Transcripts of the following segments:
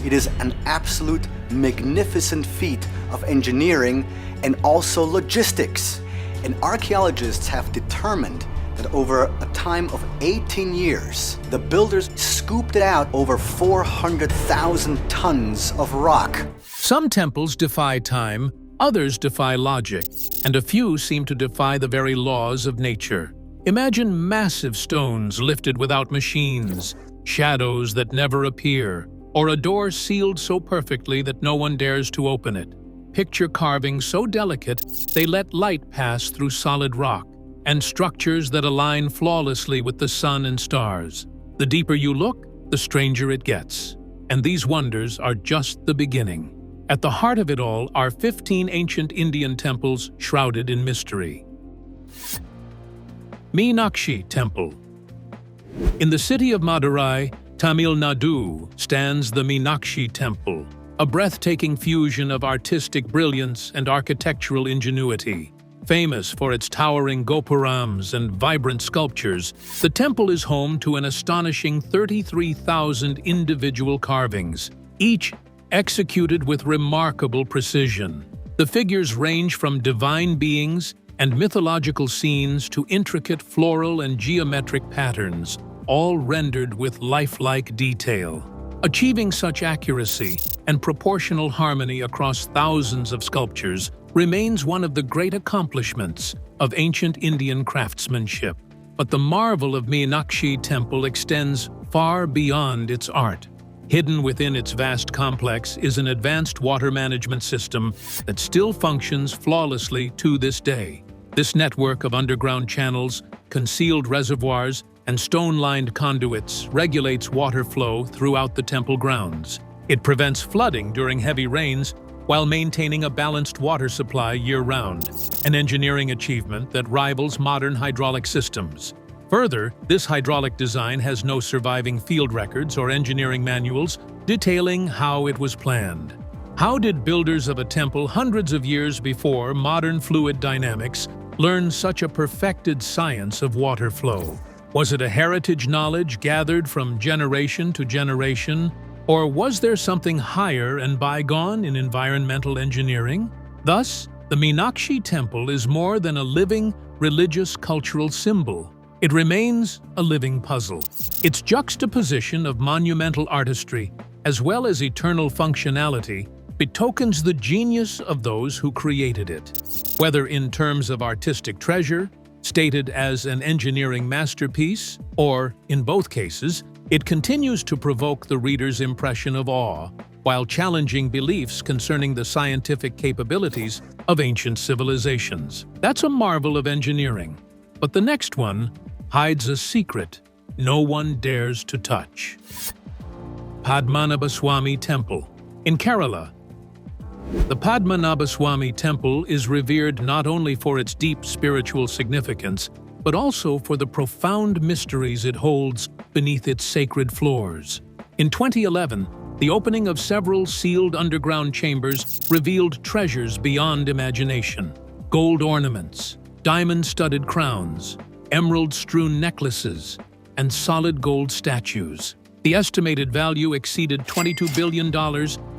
It is an absolute magnificent feat of engineering and also logistics. And archaeologists have determined that over a time of 18 years, the builders scooped out over 400,000 tons of rock. Some temples defy time, others defy logic, and a few seem to defy the very laws of nature. Imagine massive stones lifted without machines, shadows that never appear, or a door sealed so perfectly that no one dares to open it. Picture carvings so delicate they let light pass through solid rock, and structures that align flawlessly with the sun and stars. The deeper you look, the stranger it gets. And these wonders are just the beginning. At the heart of it all are 15 ancient Indian temples shrouded in mystery. Minakshi Temple. In the city of Madurai, Tamil Nadu, stands the Minakshi Temple, a breathtaking fusion of artistic brilliance and architectural ingenuity. Famous for its towering gopurams and vibrant sculptures, the temple is home to an astonishing 33,000 individual carvings, each executed with remarkable precision. The figures range from divine beings and mythological scenes to intricate floral and geometric patterns, all rendered with lifelike detail. Achieving such accuracy and proportional harmony across thousands of sculptures remains one of the great accomplishments of ancient Indian craftsmanship. But the marvel of Minakshi Temple extends far beyond its art. Hidden within its vast complex is an advanced water management system that still functions flawlessly to this day. This network of underground channels, concealed reservoirs, and stone-lined conduits regulates water flow throughout the temple grounds. It prevents flooding during heavy rains while maintaining a balanced water supply year-round, an engineering achievement that rivals modern hydraulic systems. Further, this hydraulic design has no surviving field records or engineering manuals detailing how it was planned. How did builders of a temple hundreds of years before modern fluid dynamics learn such a perfected science of water flow? Was it a heritage knowledge gathered from generation to generation, or was there something higher and bygone in environmental engineering? Thus, the Minakshi Temple is more than a living religious cultural symbol. It remains a living puzzle. Its juxtaposition of monumental artistry, as well as eternal functionality, betokens the genius of those who created it. Whether in terms of artistic treasure, stated as an engineering masterpiece, or, in both cases, it continues to provoke the reader's impression of awe, while challenging beliefs concerning the scientific capabilities of ancient civilizations. That's a marvel of engineering. But the next one hides a secret no one dares to touch. Padmanabas Swami Temple. In Kerala, the Padmanabas Swami Temple is revered not only for its deep spiritual significance, but also for the profound mysteries it holds beneath its sacred floors. In 2011, the opening of several sealed underground chambers revealed treasures beyond imagination. Gold ornaments, diamond-studded crowns, emerald-strewn necklaces, and solid gold statues. The estimated value exceeded $22 billion,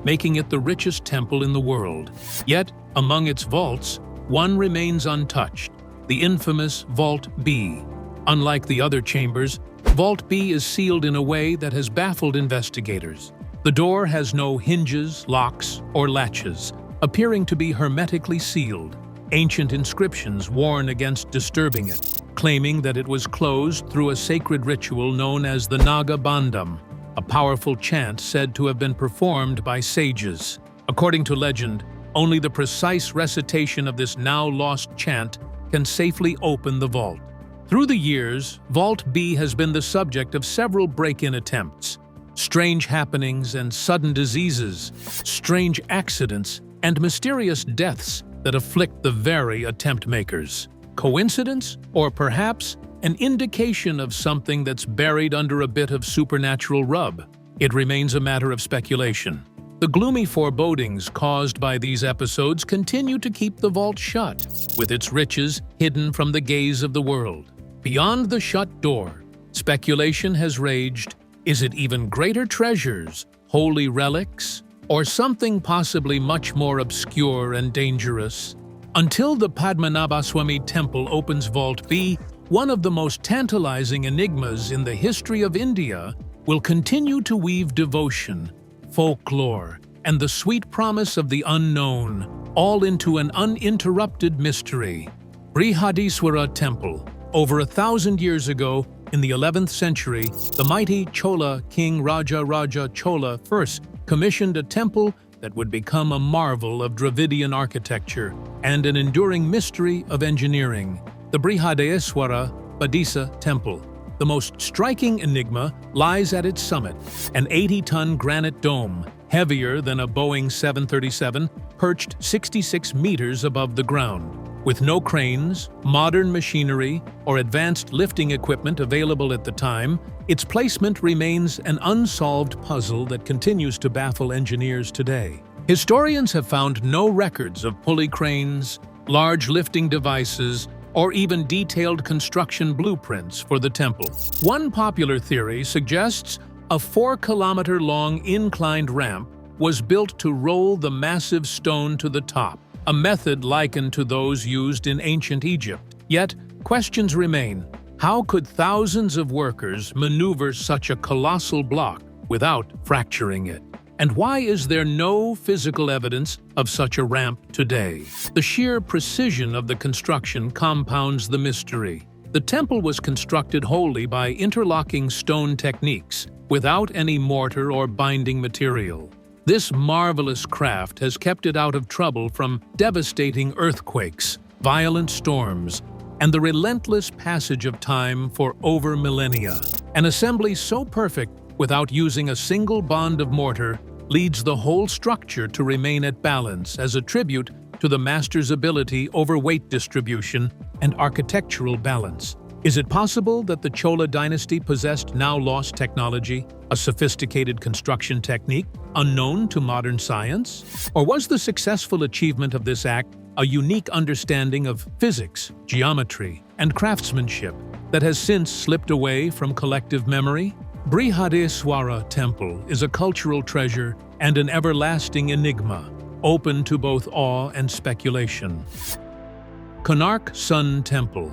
making it the richest temple in the world. Yet, among its vaults, one remains untouched, the infamous Vault B. Unlike the other chambers, Vault B is sealed in a way that has baffled investigators. The door has no hinges, locks, or latches, appearing to be hermetically sealed. Ancient inscriptions warn against disturbing it, claiming that it was closed through a sacred ritual known as the Naga Bandham, a powerful chant said to have been performed by sages. According to legend, only the precise recitation of this now-lost chant can safely open the vault. Through the years, Vault B has been the subject of several break-in attempts. Strange happenings and sudden diseases, strange accidents, and mysterious deaths that afflict the very attempt makers. Coincidence? Or perhaps an indication of something that's buried under a bit of supernatural rub? It remains a matter of speculation. The gloomy forebodings caused by these episodes continue to keep the vault shut, with its riches hidden from the gaze of the world. Beyond the shut door, speculation has raged. Is it even greater treasures holy relics, or something possibly much more obscure and dangerous? Until the Padmanabas Swami Temple opens Vault B, one of the most tantalizing enigmas in the history of India will continue to weave devotion, folklore, and the sweet promise of the unknown, all into an uninterrupted mystery. Brihadiswara Temple. Over 1,000 years ago, in the 11th century, the mighty Chola king Raja Chola first commissioned a temple that would become a marvel of Dravidian architecture and an enduring mystery of engineering, the Brihadiswara Badisa Temple. The most striking enigma lies at its summit, an 80-ton granite dome, heavier than a Boeing 737, perched 66 meters above the ground. With no cranes, modern machinery, or advanced lifting equipment available at the time, its placement remains an unsolved puzzle that continues to baffle engineers today. Historians have found no records of pulley cranes, large lifting devices, or even detailed construction blueprints for the temple. One popular theory suggests a 4-kilometer-long inclined ramp was built to roll the massive stone to the top, a method likened to those used in ancient Egypt. Yet, questions remain. How could thousands of workers maneuver such a colossal block without fracturing it? And why is there no physical evidence of such a ramp today? The sheer precision of the construction compounds the mystery. The temple was constructed wholly by interlocking stone techniques, without any mortar or binding material. This marvelous craft has kept it out of trouble from devastating earthquakes, violent storms, and the relentless passage of time for over millennia. An assembly so perfect without using a single bond of mortar leads the whole structure to remain at balance as a tribute to the master's ability over weight distribution and architectural balance. Is it possible that the Chola dynasty possessed now-lost technology, a sophisticated construction technique unknown to modern science? Or was the successful achievement of this act a unique understanding of physics, geometry, and craftsmanship that has since slipped away from collective memory? Brihadiswara Temple is a cultural treasure and an everlasting enigma, open to both awe and speculation. Konarch Sun Temple.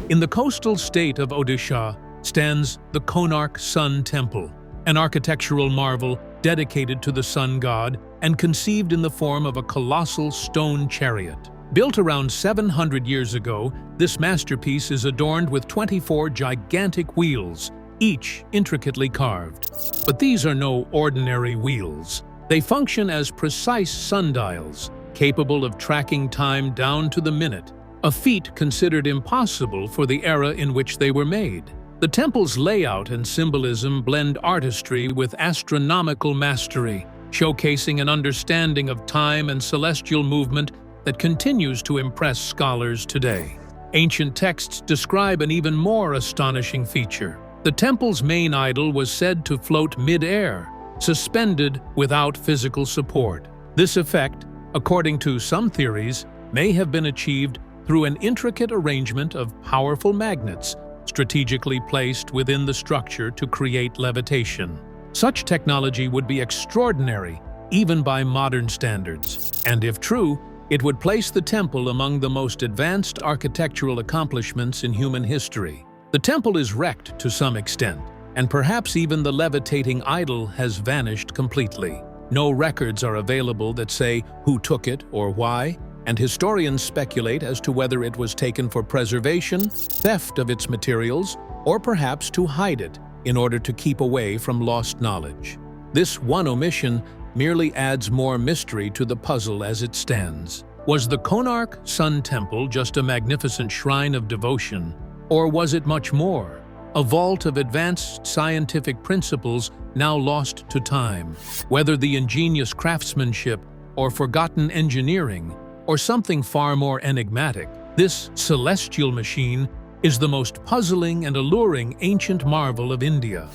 In the coastal state of Odisha stands the Konarch Sun Temple, an architectural marvel dedicated to the sun god and conceived in the form of a colossal stone chariot. Built around 700 years ago, this masterpiece is adorned with 24 gigantic wheels, each intricately carved. But these are no ordinary wheels. They function as precise sundials, capable of tracking time down to the minute, a feat considered impossible for the era in which they were made. The temple's layout and symbolism blend artistry with astronomical mastery, showcasing an understanding of time and celestial movement that continues to impress scholars today. Ancient texts describe an even more astonishing feature. The temple's main idol was said to float mid-air, suspended without physical support. This effect, according to some theories, may have been achieved through an intricate arrangement of powerful magnets strategically placed within the structure to create levitation. Such technology would be extraordinary, even by modern standards, and if true, it would place the temple among the most advanced architectural accomplishments in human history. The temple is wrecked to some extent, and perhaps even the levitating idol has vanished completely. No records are available that say who took it or why, and historians speculate as to whether it was taken for preservation, theft of its materials, or perhaps to hide it in order to keep away from lost knowledge. This one omission merely adds more mystery to the puzzle as it stands. Was the Konarch Sun Temple just a magnificent shrine of devotion, or was it much more? A vault of advanced scientific principles now lost to time. Whether the ingenious craftsmanship or forgotten engineering, or something far more enigmatic, this celestial machine is the most puzzling and alluring ancient marvel of India.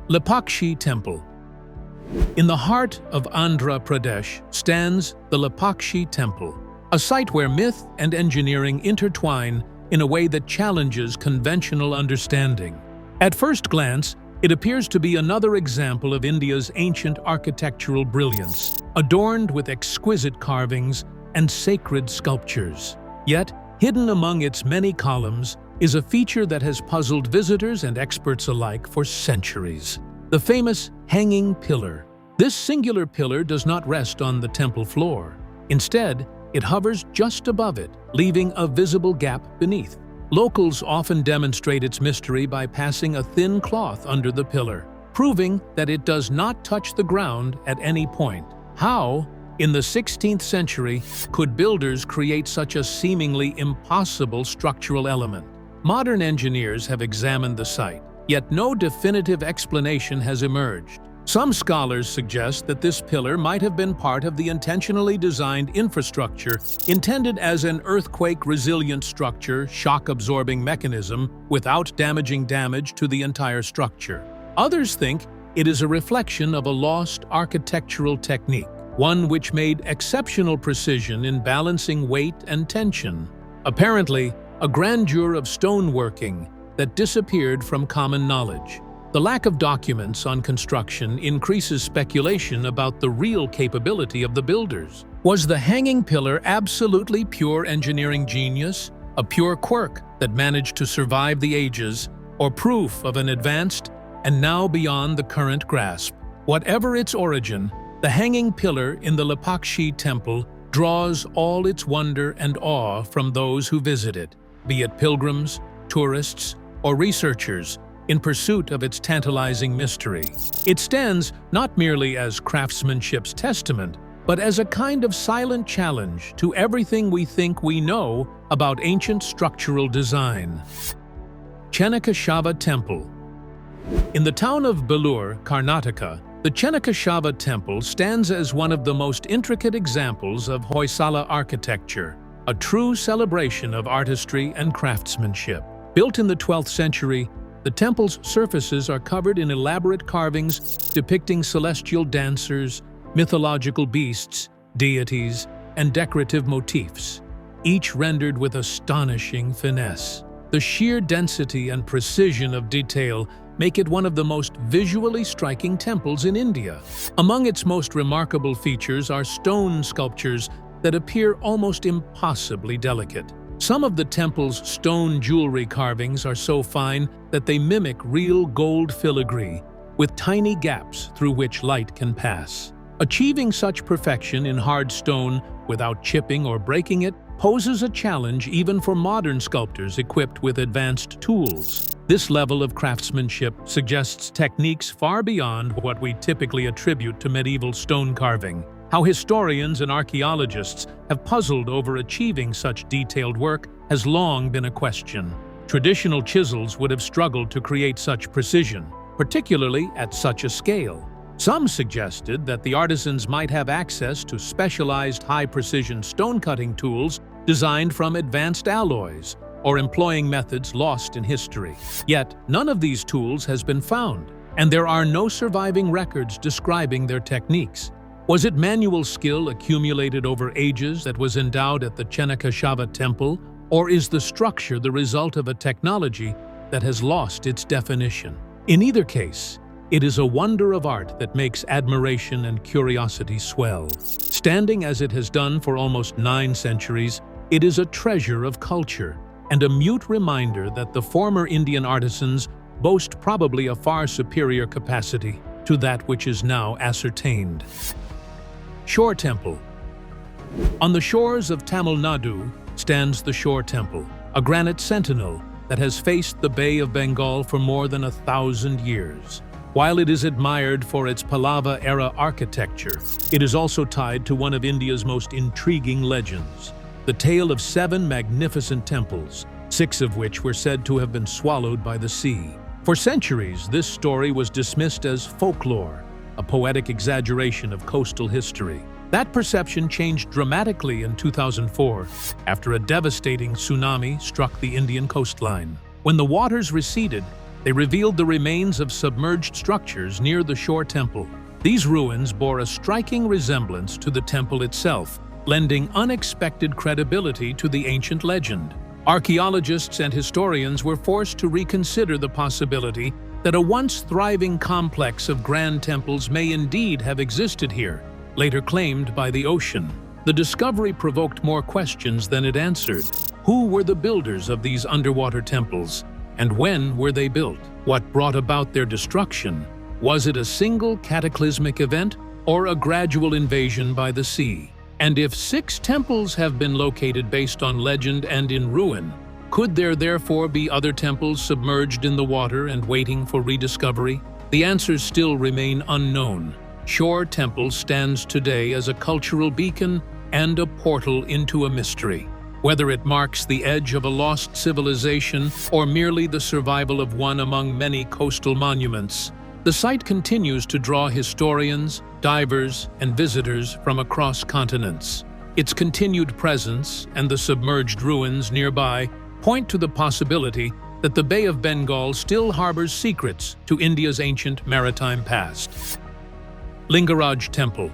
Virupakshia Temple. In the heart of Andhra Pradesh stands the Virupakshia Temple, a site where myth and engineering intertwine in a way that challenges conventional understanding. At first glance, It appears to be another example of India's ancient architectural brilliance, adorned with exquisite carvings and sacred sculptures. Yet, hidden among its many columns is a feature that has puzzled visitors and experts alike for centuries: the famous hanging pillar. This singular pillar does not rest on the temple floor. Instead, it hovers just above it, leaving a visible gap beneath. Locals often demonstrate its mystery by passing a thin cloth under the pillar, proving that it does not touch the ground at any point. How, in the 16th century, could builders create such a seemingly impossible structural element? Modern engineers have examined the site, yet no definitive explanation has emerged. Some scholars suggest that this pillar might have been part of the intentionally designed infrastructure intended as an earthquake-resilient structure, shock-absorbing mechanism without damage to the entire structure. Others think it is a reflection of a lost architectural technique, one which made exceptional precision in balancing weight and tension. Apparently, a grandeur of stoneworking that disappeared from common knowledge. The lack of documents on construction increases speculation about the real capability of the builders. Was the hanging pillar absolutely pure engineering genius, a pure quirk that managed to survive the ages, or proof of an advanced and now beyond the current grasp? Whatever its origin, the hanging pillar in the Virupakshia Temple draws all its wonder and awe from those who visit it, be it pilgrims, tourists, or researchers, in pursuit of its tantalizing mystery. It stands not merely as craftsmanship's testament, but as a kind of silent challenge to everything we think we know about ancient structural design. Chennekasha Temple. In the town of Belur, Karnataka, the Chennekasha Temple stands as one of the most intricate examples of Hoysala architecture, a true celebration of artistry and craftsmanship. Built in the 12th century, the temple's surfaces are covered in elaborate carvings depicting celestial dancers, mythological beasts, deities, and decorative motifs, each rendered with astonishing finesse. The sheer density and precision of detail make it one of the most visually striking temples in India. Among its most remarkable features are stone sculptures that appear almost impossibly delicate. Some of the temple's stone jewelry carvings are so fine that they mimic real gold filigree, with tiny gaps through which light can pass. Achieving such perfection in hard stone without chipping or breaking it poses a challenge even for modern sculptors equipped with advanced tools. This level of craftsmanship suggests techniques far beyond what we typically attribute to medieval stone carving. How historians and archaeologists have puzzled over achieving such detailed work has long been a question. Traditional chisels would have struggled to create such precision, particularly at such a scale. Some suggested that the artisans might have access to specialized high-precision stone-cutting tools designed from advanced alloys, or employing methods lost in history. Yet, none of these tools has been found, and there are no surviving records describing their techniques. Was it manual skill accumulated over ages that was endowed at the Chennekasha Temple, or is the structure the result of a technology that has lost its definition? In either case, it is a wonder of art that makes admiration and curiosity swell. Standing as it has done for almost 9 centuries, it is a treasure of culture and a mute reminder that the former Indian artisans boast probably a far superior capacity to that which is now ascertained. Shore Temple. On the shores of Tamil Nadu stands the Shore Temple, a granite sentinel that has faced the Bay of Bengal for more than 1,000 years. While it is admired for its Pallava-era architecture, it is also tied to one of India's most intriguing legends, the tale of 7 magnificent temples, 6 of which were said to have been swallowed by the sea. For centuries, this story was dismissed as folklore, a poetic exaggeration of coastal history. That perception changed dramatically in 2004 after a devastating tsunami struck the Indian coastline. When the waters receded, they revealed the remains of submerged structures near the Shore Temple. These ruins bore a striking resemblance to the temple itself, lending unexpected credibility to the ancient legend. Archaeologists and historians were forced to reconsider the possibility that a once thriving complex of grand temples may indeed have existed here, later claimed by the ocean. The discovery provoked more questions than it answered. Who were the builders of these underwater temples, and when were they built? What brought about their destruction? Was it a single cataclysmic event or a gradual invasion by the sea? And if 6 temples have been located based on legend and in ruin, could there therefore be other temples submerged in the water and waiting for rediscovery? The answers still remain unknown. Shore Temple stands today as a cultural beacon and a portal into a mystery. Whether it marks the edge of a lost civilization or merely the survival of one among many coastal monuments, the site continues to draw historians, divers, and visitors from across continents. Its continued presence and the submerged ruins nearby point to the possibility that the Bay of Bengal still harbors secrets to India's ancient maritime past. Lingaraj Temple.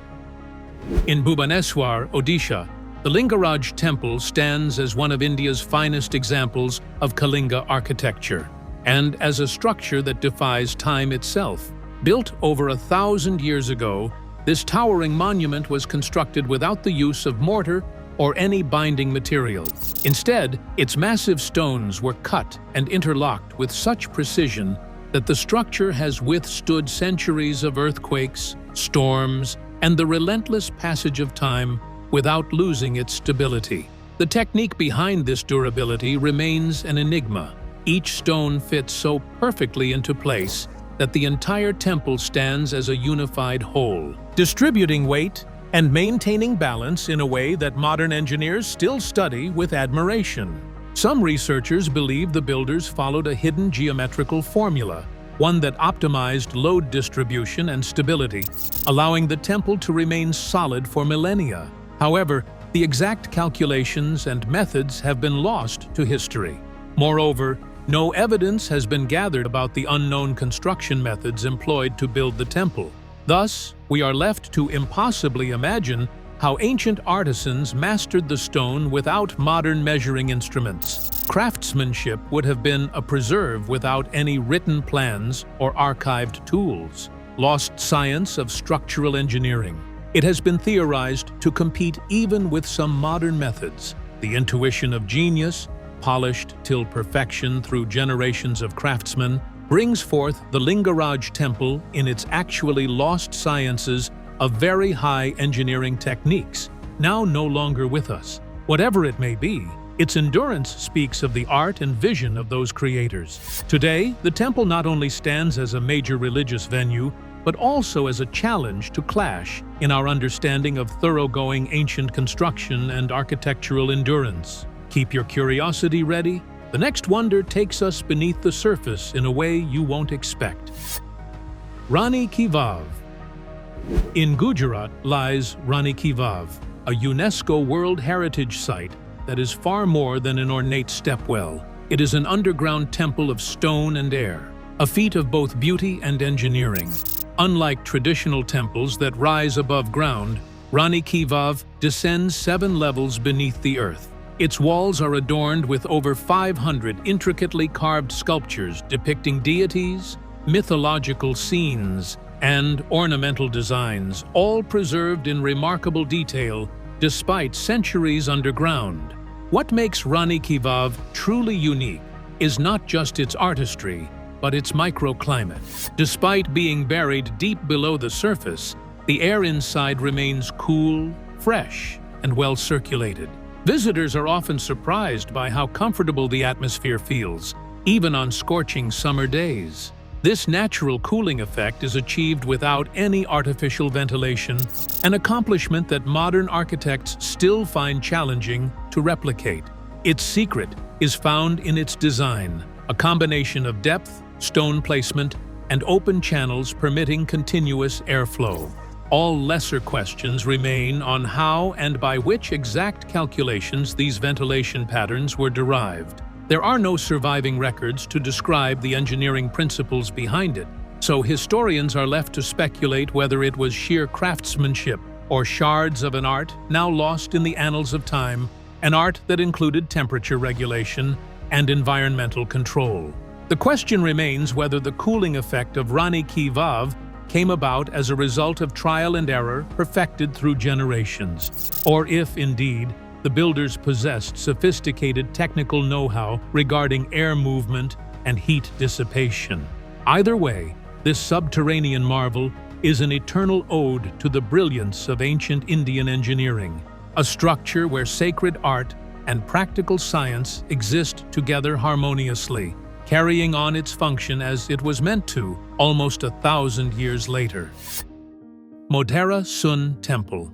In Bhubaneswar, Odisha, the Lingaraj Temple stands as one of India's finest examples of Kalinga architecture, and as a structure that defies time itself. Built over 1,000 years ago, this towering monument was constructed without the use of mortar or any binding material. Instead, its massive stones were cut and interlocked with such precision that the structure has withstood centuries of earthquakes, storms, and the relentless passage of time without losing its stability. The technique behind this durability remains an enigma. Each stone fits so perfectly into place that the entire temple stands as a unified whole, distributing weight and maintaining balance in a way that modern engineers still study with admiration. Some researchers believe the builders followed a hidden geometrical formula, one that optimized load distribution and stability, allowing the temple to remain solid for millennia. However, the exact calculations and methods have been lost to history. Moreover, no evidence has been gathered about the unknown construction methods employed to build the temple. Thus, we are left to impossibly imagine how ancient artisans mastered the stone without modern measuring instruments. Craftsmanship would have been a preserve without any written plans or archived tools. Lost science of structural engineering. It has been theorized to compete even with some modern methods. The intuition of genius, polished till perfection through generations of craftsmen, brings forth the Lingaraj Temple in its actually lost sciences of very high engineering techniques, now no longer with us. Whatever it may be, its endurance speaks of the art and vision of those creators. Today, the temple not only stands as a major religious venue, but also as a challenge to clash in our understanding of thoroughgoing ancient construction and architectural endurance. Keep your curiosity ready. The next wonder takes us beneath the surface in a way you won't expect. Rani Kav. In Gujarat lies Rani Kav, a UNESCO World Heritage Site that is far more than an ornate stepwell. It is an underground temple of stone and air, a feat of both beauty and engineering. Unlike traditional temples that rise above ground, Rani Kav descends 7 levels beneath the earth. Its walls are adorned with over 500 intricately carved sculptures depicting deities, mythological scenes, and ornamental designs, all preserved in remarkable detail despite centuries underground. What makes Rani Kav truly unique is not just its artistry, but its microclimate. Despite being buried deep below the surface, the air inside remains cool, fresh, and well circulated. Visitors are often surprised by how comfortable the atmosphere feels, even on scorching summer days. This natural cooling effect is achieved without any artificial ventilation, an accomplishment that modern architects still find challenging to replicate. Its secret is found in its design, a combination of depth, stone placement, and open channels permitting continuous airflow. All lesser questions remain on how and by which exact calculations these ventilation patterns were derived. There are no surviving records to describe the engineering principles behind it, so historians are left to speculate whether it was sheer craftsmanship or shards of an art now lost in the annals of time, an art that included temperature regulation and environmental control. The question remains whether the cooling effect of Rani Kav came about as a result of trial and error perfected through generations, or if, indeed, the builders possessed sophisticated technical know-how regarding air movement and heat dissipation. Either way, this subterranean marvel is an eternal ode to the brilliance of ancient Indian engineering, a structure where sacred art and practical science exist together harmoniously, carrying on its function as it was meant to almost 1,000 years later. Modera Sun Temple.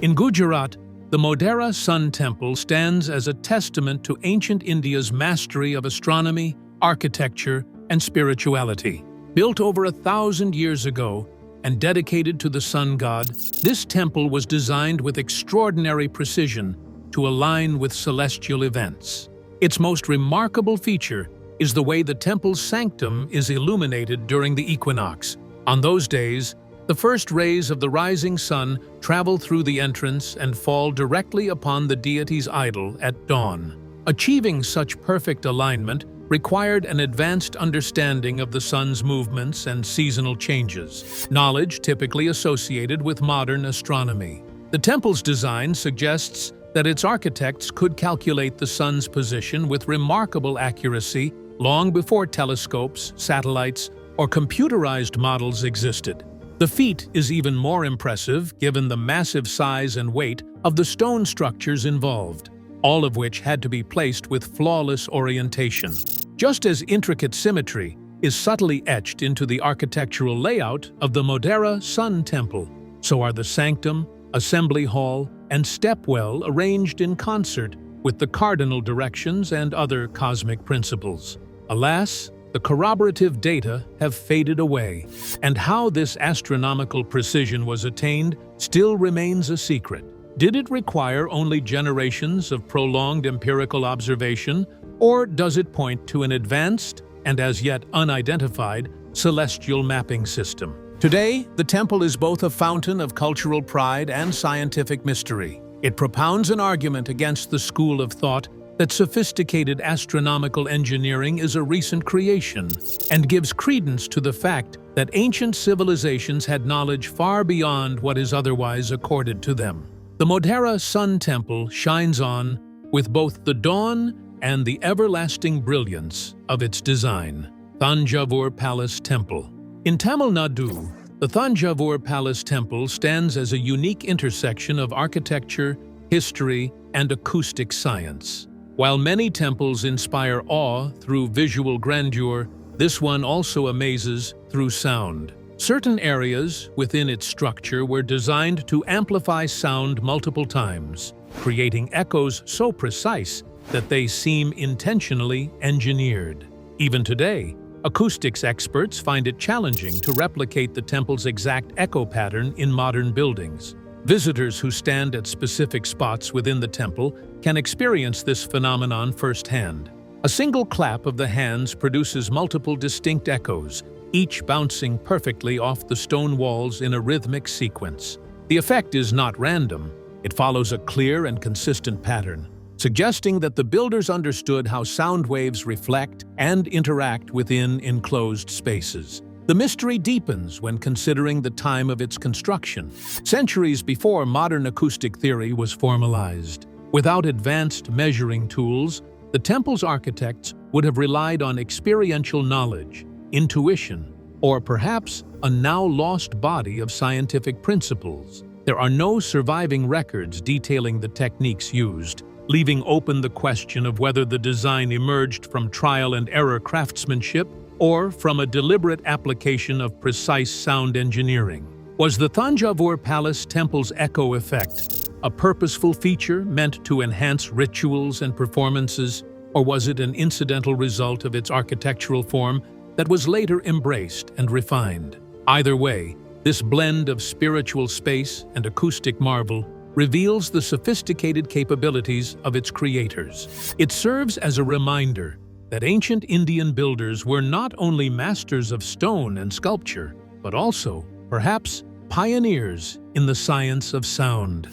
In Gujarat, the Modera Sun Temple stands as a testament to ancient India's mastery of astronomy, architecture, and spirituality. Built over 1,000 years ago and dedicated to the sun god, this temple was designed with extraordinary precision to align with celestial events. Its most remarkable feature is the way the temple's sanctum is illuminated during the equinox. On those days, the first rays of the rising sun travel through the entrance and fall directly upon the deity's idol at dawn. Achieving such perfect alignment required an advanced understanding of the sun's movements and seasonal changes, knowledge typically associated with modern astronomy. The temple's design suggests that its architects could calculate the sun's position with remarkable accuracy long before telescopes, satellites, or computerized models existed. The feat is even more impressive given the massive size and weight of the stone structures involved, all of which had to be placed with flawless orientation. Just as intricate symmetry is subtly etched into the architectural layout of the Modera Sun Temple, so are the sanctum, assembly hall, and stepwell arranged in concert with the cardinal directions and other cosmic principles. Alas, the corroborative data have faded away, and how this astronomical precision was attained still remains a secret. Did it require only generations of prolonged empirical observation, or does it point to an advanced and as yet unidentified celestial mapping system? Today, the temple is both a fountain of cultural pride and scientific mystery. It propounds an argument against the school of thought that sophisticated astronomical engineering is a recent creation, and gives credence to the fact that ancient civilizations had knowledge far beyond what is otherwise accorded to them. The Modera Sun Temple shines on with both the dawn and the everlasting brilliance of its design. Thanjavur Palace Temple. In Tamil Nadu, the Thanjavur Palace Temple stands as a unique intersection of architecture, history, and acoustic science. While many temples inspire awe through visual grandeur, this one also amazes through sound. Certain areas within its structure were designed to amplify sound multiple times, creating echoes so precise that they seem intentionally engineered. Even today, acoustics experts find it challenging to replicate the temple's exact echo pattern in modern buildings. Visitors who stand at specific spots within the temple can experience this phenomenon firsthand. A single clap of the hands produces multiple distinct echoes, each bouncing perfectly off the stone walls in a rhythmic sequence. The effect is not random. It follows a clear and consistent pattern, suggesting that the builders understood how sound waves reflect and interact within enclosed spaces. The mystery deepens when considering the time of its construction, centuries before modern acoustic theory was formalized. Without advanced measuring tools, the temple's architects would have relied on experiential knowledge, intuition, or perhaps a now-lost body of scientific principles. There are no surviving records detailing the techniques used, leaving open the question of whether the design emerged from trial-and-error craftsmanship or from a deliberate application of precise sound engineering. Was the Thanjavur Palace Temple's echo effect a purposeful feature meant to enhance rituals and performances, or was it an incidental result of its architectural form that was later embraced and refined? Either way, this blend of spiritual space and acoustic marvel reveals the sophisticated capabilities of its creators. It serves as a reminder that ancient Indian builders were not only masters of stone and sculpture, but also, perhaps, pioneers in the science of sound.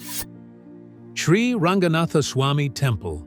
Shri Ranganathas Swami Temple.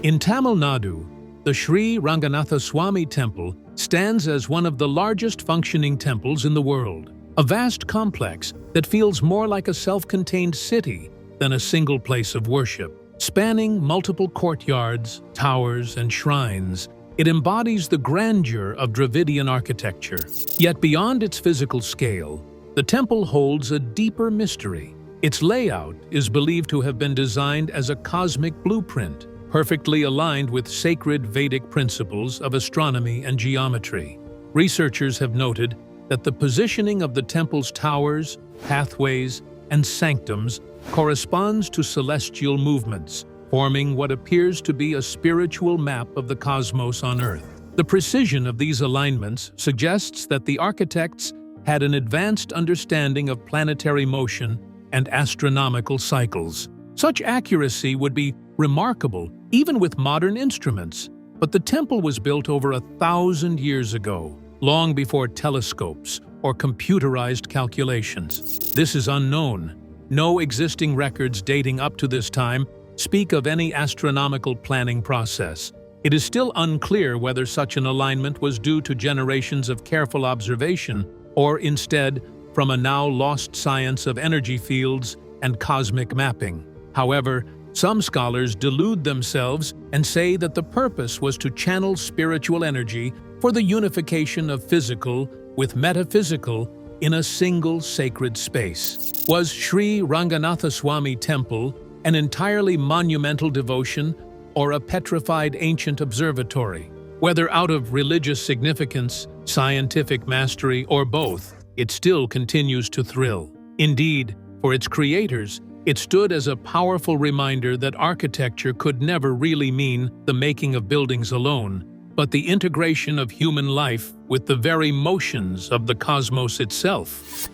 In Tamil Nadu, The Shri Ranganathas Swami Temple stands as one of the largest functioning temples in the world, a vast complex that feels more like a self-contained city than a single place of worship. Spanning multiple courtyards, towers, and shrines, it embodies the grandeur of Dravidian architecture. Yet beyond its physical scale, the temple holds a deeper mystery. Its layout is believed to have been designed as a cosmic blueprint, perfectly aligned with sacred Vedic principles of astronomy and geometry. Researchers have noted that the positioning of the temple's towers, pathways, and sanctums corresponds to celestial movements, forming what appears to be a spiritual map of the cosmos on Earth. The precision of these alignments suggests that the architects had an advanced understanding of planetary motion and astronomical cycles. Such accuracy would be remarkable even with modern instruments, but the temple was built over 1,000 years ago, long before telescopes or computerized calculations. This is unknown. No existing records dating up to this time speak of any astronomical planning process. It is still unclear whether such an alignment was due to generations of careful observation or instead from a now lost science of energy fields and cosmic mapping. However, some scholars delude themselves and say that the purpose was to channel spiritual energy for the unification of physical with metaphysical in a single sacred space. Was Shri Ranganathas Swami Temple an entirely monumental devotion or a petrified ancient observatory? Whether out of religious significance, scientific mastery, or both, it still continues to thrill. Indeed, for its creators, it stood as a powerful reminder that architecture could never really mean the making of buildings alone, but the integration of human life with the very motions of the cosmos itself.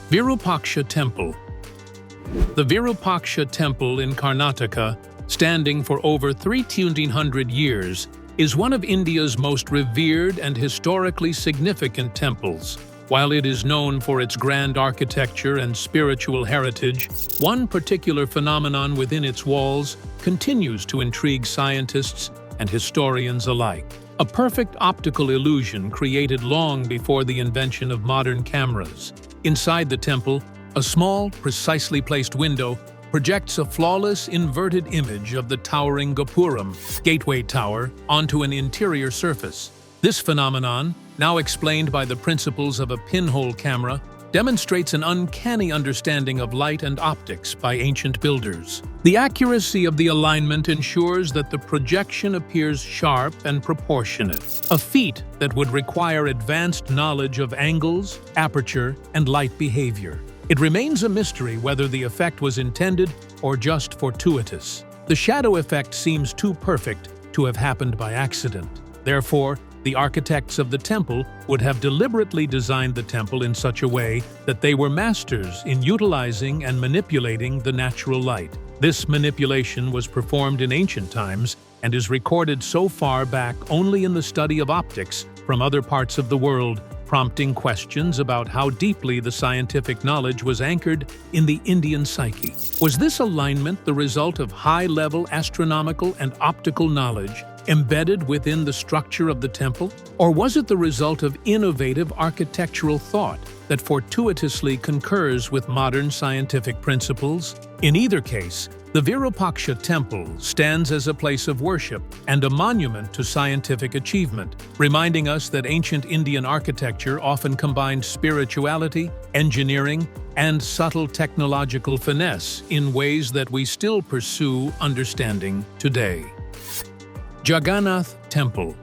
Virupakshia Temple. The Virupakshia Temple in Karnataka, standing for over 1,300 years, is one of India's most revered and historically significant temples. While it is known for its grand architecture and spiritual heritage, one particular phenomenon within its walls continues to intrigue scientists and historians alike. A perfect optical illusion created long before the invention of modern cameras. Inside the temple, a small, precisely placed window projects a flawless inverted image of the towering Gopuram, gateway tower, onto an interior surface. This phenomenon, now explained by the principles of a pinhole camera, demonstrates an uncanny understanding of light and optics by ancient builders. The accuracy of the alignment ensures that the projection appears sharp and proportionate, a feat that would require advanced knowledge of angles, aperture, and light behavior. It remains a mystery whether the effect was intended or just fortuitous. The shadow effect seems too perfect to have happened by accident. Therefore, the architects of the temple would have deliberately designed the temple in such a way that they were masters in utilizing and manipulating the natural light. This manipulation was performed in ancient times and is recorded so far back only in the study of optics from other parts of the world, prompting questions about how deeply the scientific knowledge was anchored in the Indian psyche. Was this alignment the result of high-level astronomical and optical knowledge embedded within the structure of the temple? Or was it the result of innovative architectural thought that fortuitously concurs with modern scientific principles? In either case, the Virupakshia Temple stands as a place of worship and a monument to scientific achievement, reminding us that ancient Indian architecture often combined spirituality, engineering, and subtle technological finesse in ways that we still pursue understanding today. Jaganath Temple.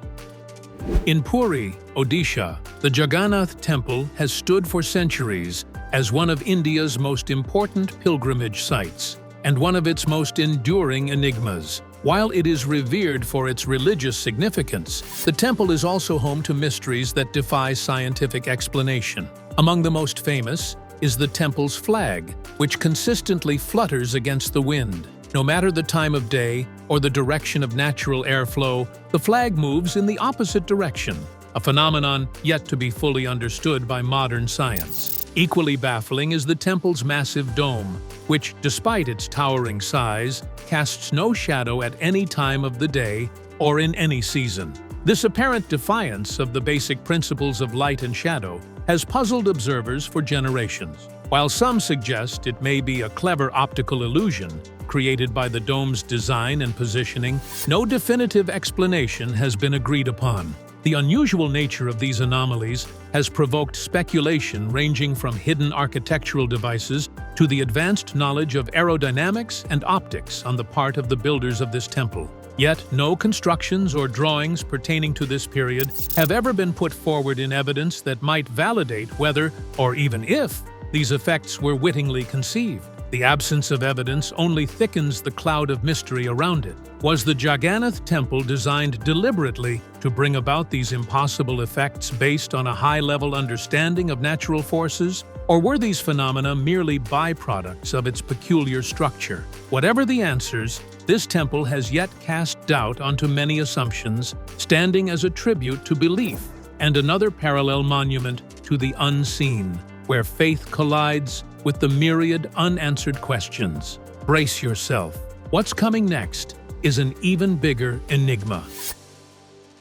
In Puri, Odisha, the Jaganath Temple has stood for centuries as one of India's most important pilgrimage sites and one of its most enduring enigmas. While it is revered for its religious significance, the temple is also home to mysteries that defy scientific explanation. Among the most famous is the temple's flag, which consistently flutters against the wind. No matter the time of day or the direction of natural airflow, the flag moves in the opposite direction, a phenomenon yet to be fully understood by modern science. Equally baffling is the temple's massive dome, which, despite its towering size, casts no shadow at any time of the day, or in any season. This apparent defiance of the basic principles of light and shadow has puzzled observers for generations. While some suggest it may be a clever optical illusion created by the dome's design and positioning, no definitive explanation has been agreed upon. The unusual nature of these anomalies has provoked speculation ranging from hidden architectural devices to the advanced knowledge of aerodynamics and optics on the part of the builders of this temple. Yet, no constructions or drawings pertaining to this period have ever been put forward in evidence that might validate whether, or even if, these effects were wittingly conceived. The absence of evidence only thickens the cloud of mystery around it. Was the Jaganath Temple designed deliberately to bring about these impossible effects based on a high-level understanding of natural forces, or were these phenomena merely byproducts of its peculiar structure? Whatever the answers, this temple has yet cast doubt onto many assumptions, standing as a tribute to belief and another parallel monument to the unseen, where faith collides with the myriad unanswered questions. Brace yourself. What's coming next is an even bigger enigma.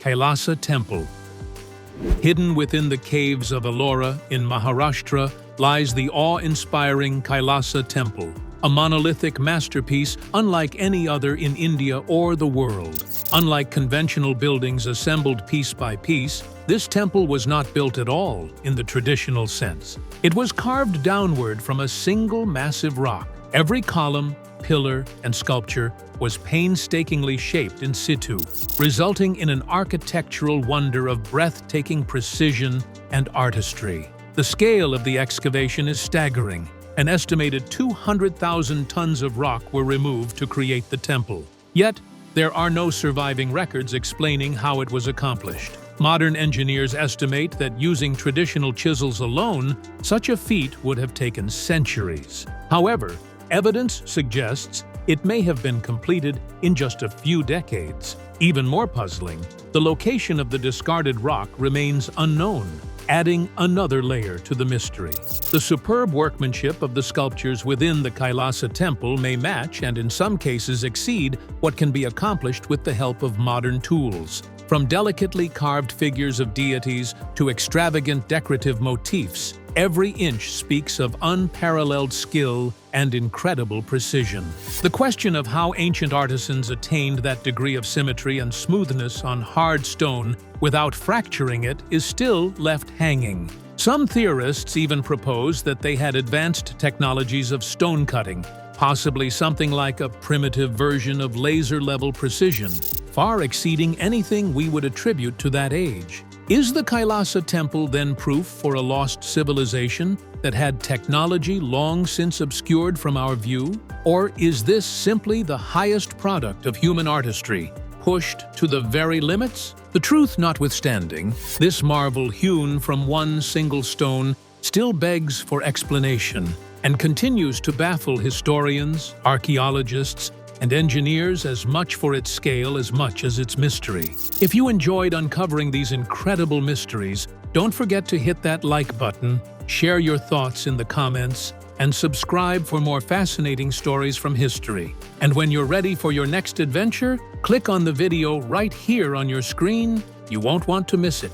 Kyasa Temple. Hidden within the caves of Ellora in Maharashtra lies the awe-inspiring Kyasa Temple, a monolithic masterpiece unlike any other in India or the world. Unlike conventional buildings assembled piece by piece, this temple was not built at all in the traditional sense. It was carved downward from a single massive rock. Every column, pillar, and sculpture was painstakingly shaped in situ, resulting in an architectural wonder of breathtaking precision and artistry. The scale of the excavation is staggering. An estimated 200,000 tons of rock were removed to create the temple. Yet, there are no surviving records explaining how it was accomplished. Modern engineers estimate that using traditional chisels alone, such a feat would have taken centuries. However, evidence suggests it may have been completed in just a few decades. Even more puzzling, the location of the discarded rock remains unknown, adding another layer to the mystery. The superb workmanship of the sculptures within the Kyasa Temple may match and in some cases exceed what can be accomplished with the help of modern tools. From delicately carved figures of deities to extravagant decorative motifs, every inch speaks of unparalleled skill and incredible precision. The question of how ancient artisans attained that degree of symmetry and smoothness on hard stone without fracturing it is still left hanging. Some theorists even propose that they had advanced technologies of stone cutting, possibly something like a primitive version of laser-level precision, far exceeding anything we would attribute to that age. Is the Kyasa Temple then proof for a lost civilization that had technology long since obscured from our view? Or is this simply the highest product of human artistry, pushed to the very limits? The truth notwithstanding, this marvel hewn from one single stone still begs for explanation and continues to baffle historians, archaeologists, and engineers as much for its scale as much as its mystery. If you enjoyed uncovering these incredible mysteries, don't forget to hit that like button, share your thoughts in the comments, and subscribe for more fascinating stories from history. And when you're ready for your next adventure, click on the video right here on your screen. You won't want to miss it.